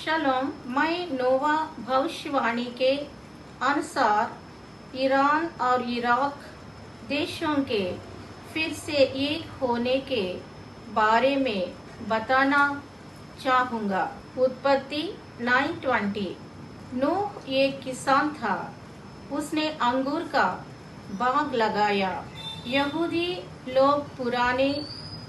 शलोम। मैं नोवा भविष्यवाणी के अनुसार ईरान और इराक देशों के फिर से एक होने के बारे में बताना चाहूँगा। उत्पत्ति 9:20। नूह एक किसान था। उसने अंगूर का बाग लगाया। यहूदी लोग पुराने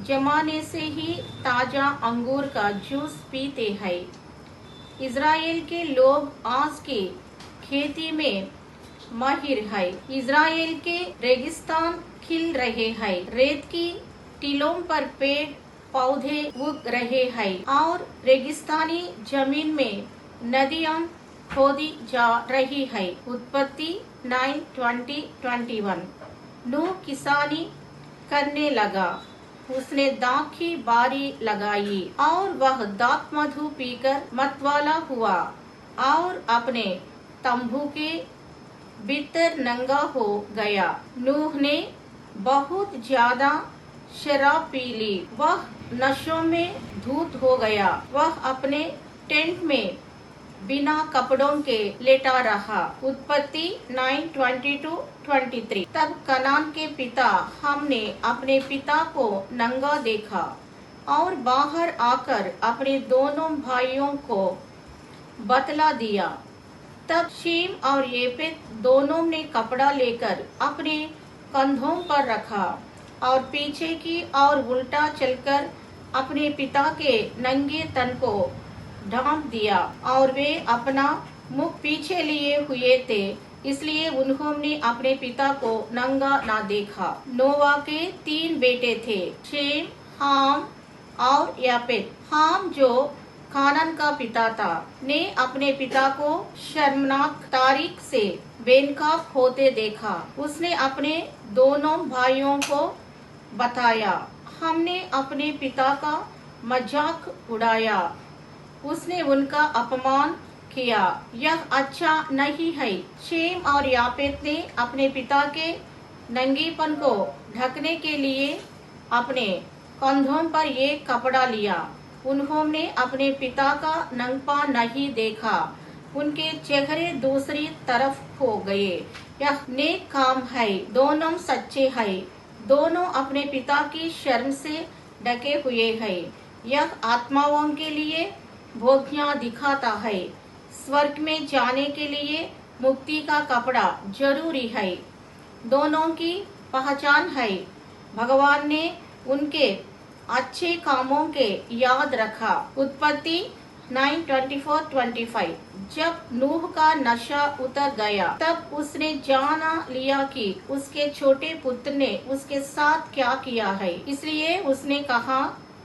जमाने से ही ताजा अंगूर का जूस पीते हैं। इज़राइल के लोग आज की खेती में माहिर है। इज़राइल के रेगिस्तान खिल रहे हैं। रेत की टीलों पर पेड़ पौधे उग रहे हैं और रेगिस्तानी जमीन में नदियां खोदी जा रही है। उत्पत्ति 9:20-21। नूह किसानी करने लगा। उसने दाख की बारी लगाई और वह दाख मधु पीकर मतवाला हुआ और अपने तंबू के भीतर नंगा हो गया। नूह ने बहुत ज्यादा शराब पी ली। वह नशों में धुत हो गया। वह अपने टेंट में बिना कपड़ों के लेटा रहा। उत्पत्ति 9:22-23। तब कनान के पिता हमने अपने पिता को नंगा देखा और बाहर आकर अपने दोनों भाइयों को बतला दिया। तब शीम और येपेत दोनों ने कपड़ा लेकर अपने कंधों पर रखा और पीछे की ओर उल्टा चलकर अपने पिता के नंगे तन को ढांप दिया और वे अपना मुख पीछे लिए हुए थे, इसलिए उन्होंने अपने पिता को नंगा ना देखा। नोवा के 3 बेटे थे, शेम, हाम और यापेत। हाम जो कानान का पिता था ने अपने पिता को शर्मनाक तारीख से बेनकाब होते देखा। उसने अपने दोनों भाइयों को बताया, हमने अपने पिता का मजाक उड़ाया। उसने उनका अपमान किया। यह अच्छा नहीं है। शेम और यापेत ने अपने पिता के नंगेपन को ढकने के लिए अपने कंधों पर एक कपड़ा लिया। उन्होंने अपने पिता का नंगपा नहीं देखा। उनके चेहरे दूसरी तरफ हो गए। यह नेक काम है। दोनों सच्चे हैं। दोनों अपने पिता की शर्म से ढके हुए हैं। यह आत्माओं के लिए भोगियां दिखाता है। स्वर्ग में जाने के लिए मुक्ति का कपड़ा जरूरी है। दोनों की पहचान है। भगवान ने उनके अच्छे कामों के याद रखा। उत्पत्ति 9:24-25। जब नूह का नशा उतर गया तब उसने जान लिया कि उसके छोटे पुत्र ने उसके साथ क्या किया है। इसलिए उसने कहा,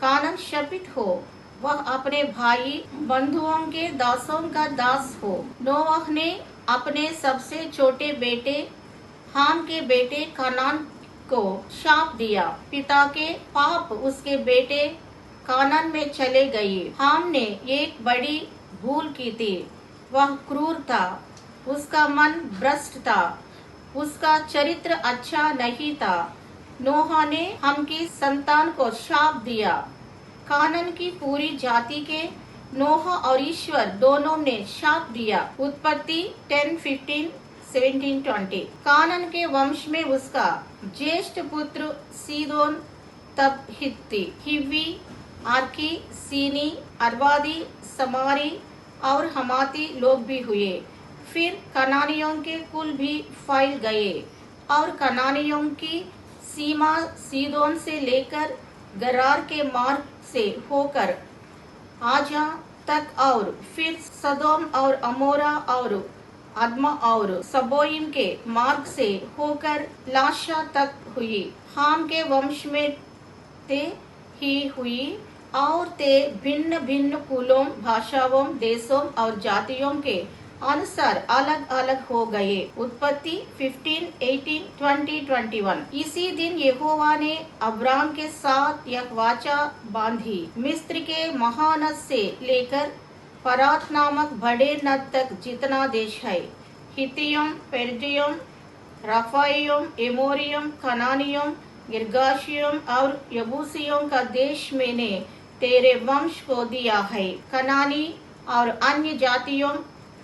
कानान शापित हो, वह अपने भाई बंधुओं के दासों का दास हो। नोवाह ने अपने सबसे छोटे बेटे हाम के बेटे कानान को शाप दिया। पिता के पाप उसके बेटे कानान में चले गए। हाम ने एक बड़ी भूल की थी। वह क्रूर था। उसका मन भ्रष्ट था। उसका चरित्र अच्छा नहीं था। नोहा ने हाम की संतान को शाप दिया। कानान की पूरी जाति के नोह और ईश्वर दोनों ने शाप दिया। उत्पत्ति 10:15-17-20। कानान के वंश में उसका ज्येष्ठ पुत्र सीदोन, तब हित्ती, हिव्वी, आर्की, सीनी, अरवादी, समारी और हमाती लोग भी हुए। फिर कनानियों के कुल भी फैल गए और कनानियों की सीमा सीदोन से लेकर गरार के मार्ग से होकर आजा तक और फिर सदोम और अमोरा और अदमा और सबोइम के मार्ग से होकर लाशा तक हुई। हाम के वंश में ते ही हुई और ते भिन्न भिन्न कुलों, भाषाओं, देशों और जातियों के अनुसार अलग अलग हो गए। उत्पत्ति 15:18-20-21। इसी दिन यहोवा ने अब्राम के साथ यह वाचा बांधी, मिस्र के महानद से लेकर फरात नामक बड़े नद तक जितना देश है, हित्तियों, पेरिजियों, रफाइयों, एमोरियों, कनानियों, गिर्गाशियों और यबूसियों का देश मैंने तेरे वंश को दिया है। कनानी और अन्य जातियों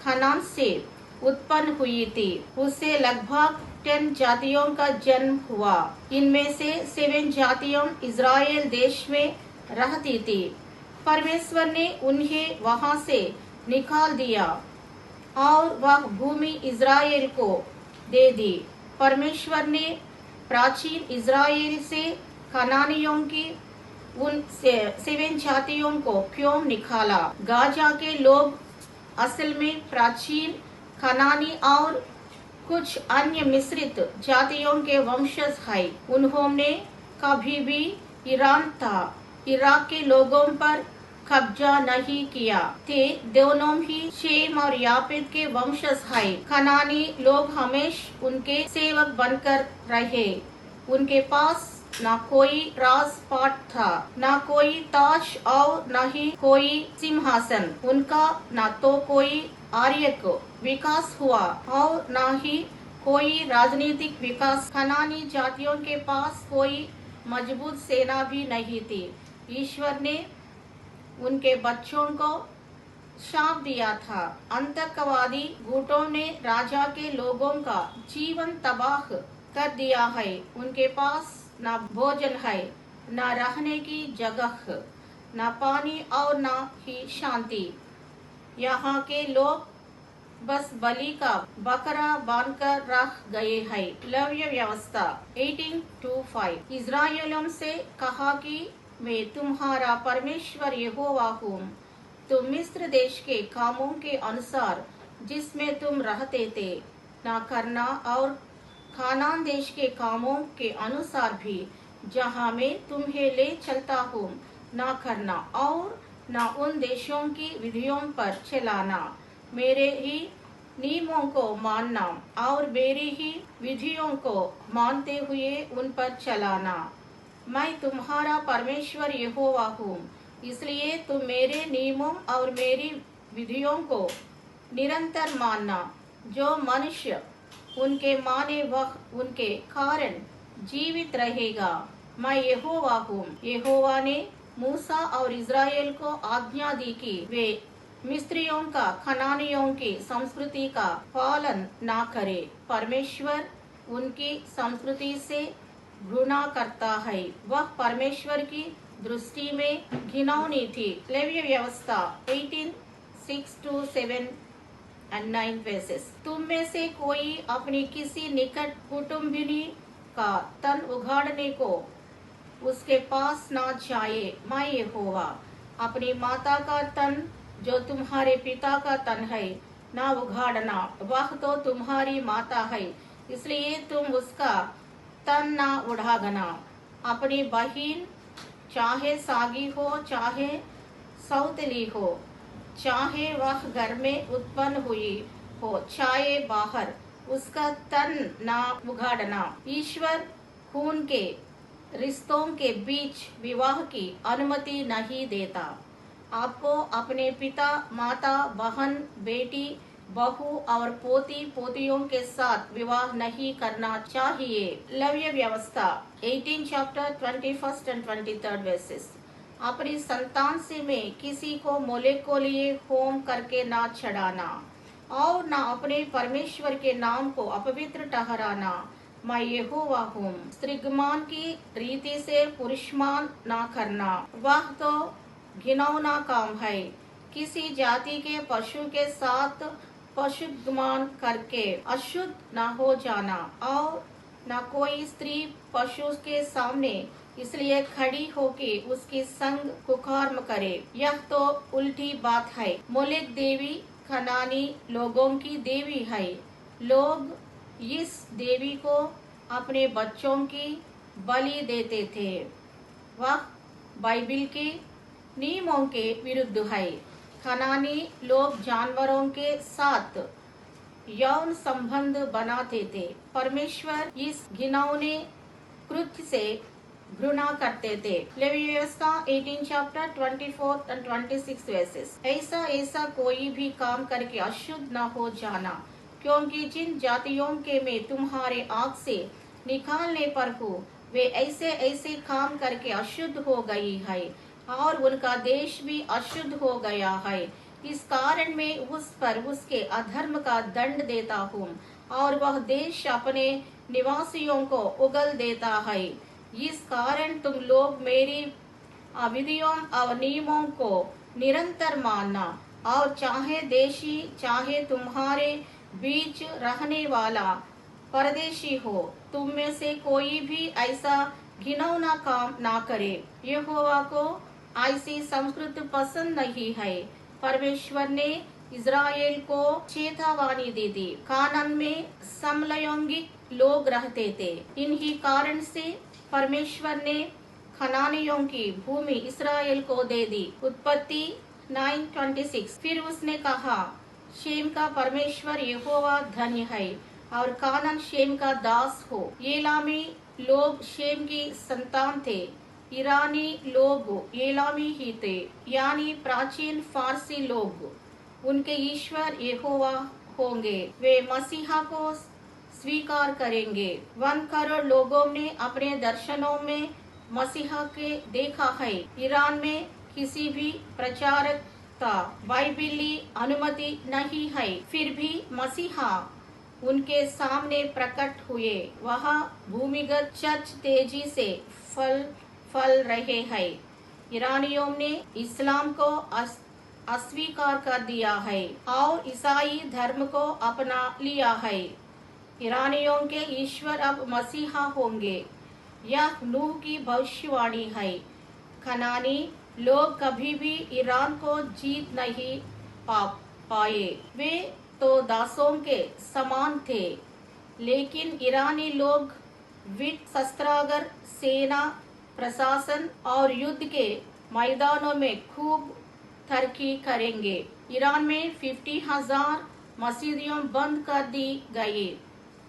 खनान से उत्पन्न हुई थी। उससे लगभग 10 जातियों का जन्म हुआ। इनमें से 7 जातियों इज़राइल देश में रहती थी। परमेश्वर ने उन्हें वहां से निकाल दिया और वह भूमि इज़राइल को दे दी। परमेश्वर ने प्राचीन इज़राइल से कनानियों की उन 7 जातियों को क्यों निकाला? गाजा के लोग असल में प्राचीन कनानी और कुछ अन्य मिश्रित जातियों के वंशज हैं। उन्होंने कभी भी इराक के लोगों पर कब्जा नहीं किया थे। दोनों ही शेम और यापेत के वंशज हैं। कनानी लोग हमेशा उनके सेवक बनकर रहे। उनके पास न कोई राजपाट था, न कोई ताज और न ही कोई सिंहासन। उनका न तो कोई आर्थिक विकास हुआ और न ही कोई राजनीतिक विकास। कनानी जातियों के पास कोई मजबूत सेना भी नहीं थी। ईश्वर ने उनके बच्चों को शाप दिया था। आतंकवादी गुटों ने राजा के लोगों का जीवन तबाह कर दिया है। उनके पास न भोजन है, न रहने की जगह, न पानी और न ही शांति। यहाँ के लोग बस बलि का बकरा बांधकर रह गए हैं। लव्य व्यवस्था 18:2-5। इज़राइलियों से कहा कि मैं तुम्हारा परमेश्वर यहोवा हूँ। तुम मिस्र देश के कामों के अनुसार जिसमें तुम रहते थे न करना और कानान देश के कामों के अनुसार भी जहाँ मैं तुम्हें ले चलता हूँ न करना और न उन देशों की विधियों पर चलाना। मेरे ही नियमों को मानना और मेरी ही विधियों को मानते हुए उन पर चलाना। मैं तुम्हारा परमेश्वर यहोवा हूँ। इसलिए तुम मेरे नियमों और मेरी विधियों को निरंतर मानना। जो मनुष्य उनके माने वह उनके कारण जीवित रहेगा। मैं यहोवा हूँ। यहोवा ने मूसा और इज़राइल को आज्ञा दी कि वे मिस्रियों का, कनानियों की संस्कृति का पालन ना करे। परमेश्वर उनकी संस्कृति से घृणा करता है। वह परमेश्वर की दृष्टि में घिनौनी थी। लेवीय व्यवस्था 18:6-7 and 9 verses। तुम में से कोई अपनी किसी निकट कुटुंबिनी का तन उगाड़ने को उसके पास ना जाए। मैं यहोवा। अपनी माता का तन जो तुम्हारे पिता का तन है ना उगाड़ना। वह तो तुम्हारी माता है, इसलिए तुम उसका तन ना उड़ागना। अपनी बहन चाहे सागी हो चाहे सौतेली हो, चाहे वह घर में उत्पन्न हुई हो चाहे बाहर, उसका तन ना उगाड़ना। ईश्वर खून के रिश्तों के बीच विवाह की अनुमति नहीं देता। आपको अपने पिता, माता, बहन, बेटी, बहू और पोती पोतियों के साथ विवाह नहीं करना चाहिए। लव्य व्यवस्था 18 chapter 21st and 23rd verses। अपनी संतान से में किसी को मोलेक को लिए होम करके ना चढ़ाना और ना अपने परमेश्वर के नाम को अपवित्र ठहराना। मैं यहोवा हूँ। स्त्रीगमान की रीति से पुरुषमान ना करना, वह तो घिनौना काम है। किसी जाति के पशु के साथ पशुगमान करके अशुद्ध न हो जाना और न कोई स्त्री पशु के सामने इसलिए खड़ी होके उसके संग कुकर्म करे। यह तो उल्टी बात है। मोलेक देवी कनानी लोगों की देवी है। लोग इस देवी को अपने बच्चों की बलि देते थे। वह बाइबिल के नियमों के विरुद्ध है। कनानी लोग जानवरों के साथ यौन संबंध बनाते थे। परमेश्वर इस घिनौने कृत्य से घृणा करते थे। लेवीय व्यवस्था 18 chapter 24 and 26 verses। ऐसा कोई भी काम करके अशुद्ध न हो जाना, क्योंकि जिन जातियों के में तुम्हारे आँख से निकालने पर हो, वे ऐसे काम करके अशुद्ध हो गई है और उनका देश भी अशुद्ध हो गया है। इस कारण मैं उस पर उसके अधर्म का दंड देता हूँ और वह देश अपने निवासियों को उगल देता है। इस कारण तुम लोग मेरी विधियों और नियमों को निरंतर मानना और चाहे देशी चाहे तुम्हारे बीच रहने वाला परदेशी हो, तुम में से कोई भी ऐसा घिनौना काम ना करे। यहोवा को ऐसी संस्कृति पसंद नहीं है। परमेश्वर ने इज़राइल को चेतावनी दी थी। कानान में समलैंगिक लोग रहते थे। इन्हीं कारण से परमेश्वर ने खनानियों की भूमि इस्राएल को दे दी। उत्पत्ति 9:26। फिर उसने कहा, शेम का परमेश्वर यहोवा धन्य है और कानान शेम का दास हो। एलामी लोग शेम की संतान थे। ईरानी लोग एलामी ही थे, यानी प्राचीन फारसी लोग। उनके ईश्वर यहोवा होंगे। वे मसीहा को स्वीकार करेंगे। 1 करोड़ लोगों ने अपने दर्शनों में मसीहा के देखा है। ईरान में किसी भी प्रचारक का बाइबली अनुमति नहीं है, फिर भी मसीहा उनके सामने प्रकट हुए। वहाँ भूमिगत चर्च तेजी से फल रहे हैं। ईरानियों ने इस्लाम को अस्वीकार कर दिया है और ईसाई धर्म को अपना लिया है। ईरानियों के ईश्वर अब मसीहा होंगे। यह नूह की भविष्यवाणी है। कनानी लोग कभी भी ईरान को जीत नहीं पाए। वे तो दासों के समान थे, लेकिन ईरानी लोग वित्त, शस्त्रागार, सेना, प्रशासन और युद्ध के मैदानों में खूब तरक्की करेंगे। ईरान में 50,000 मस्जिदें बंद कर दी गई।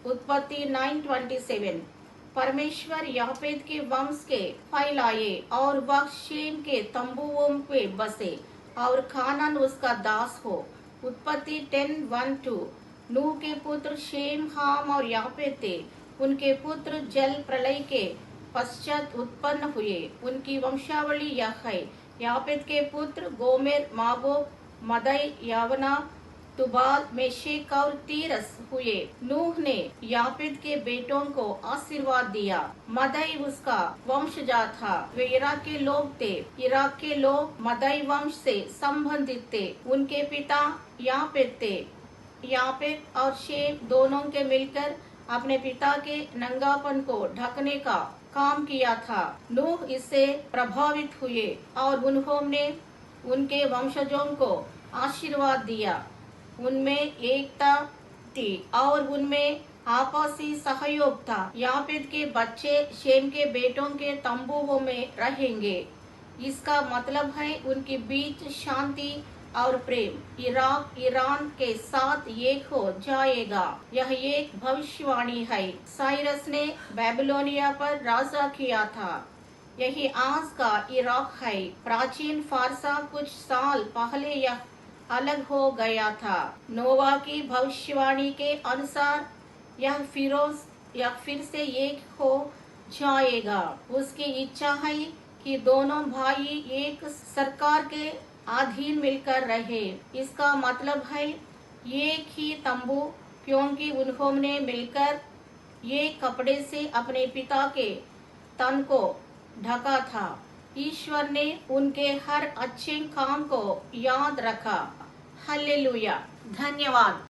उत्पत्ति 9:27। परमेश्वर यापेत के वंश के फैलाए और वह शेम के तंबुओं में बसे और कानान उसका दास हो। उत्पत्ति 10:1-2। नूह के पुत्र शेम, हाम और यापेत थे। उनके पुत्र जल प्रलय के पश्चात उत्पन्न हुए। उनकी वंशावली यह है। यापेत के पुत्र गोमेर, मागोग, मदै, यावना, तुबाल, मेशेक और तीरस हुए। नूह ने यापेत के बेटों को आशीर्वाद दिया। मदै उसका वंशजा था। वे इराक के लोग थे। इराक के लोग मदै वंश से संबंधित थे। उनके पिता यापेत थे। यापेत और शेम दोनों के मिलकर अपने पिता के नंगापन को ढकने का काम किया था। नूह इससे प्रभावित हुए और उन्होंने उनके वंशजों को आशीर्वाद दिया। उनमें एकता थी और उनमें आपसी सहयोग था। यापेत के बच्चे शेम के बेटों के तंबुओं में रहेंगे। इसका मतलब है उनके बीच शांति और प्रेम। इराक ईरान के साथ एक हो जाएगा। यह एक भविष्यवाणी है। साइरस ने बेबीलोनिया पर राजा किया था। यही आज का इराक है। प्राचीन फारसा कुछ साल पहले यह अलग हो गया था। नोवा की भविष्यवाणी के अनुसार यह फिर से एक हो जाएगा। उसकी इच्छा है कि दोनों भाई एक सरकार के अधीन मिलकर रहे। इसका मतलब है एक ही तंबू, क्योंकि उन्होंने मिलकर एक कपड़े से अपने पिता के तन को ढका था। ईश्वर ने उनके हर अच्छे काम को याद रखा। हालेलुया। धन्यवाद।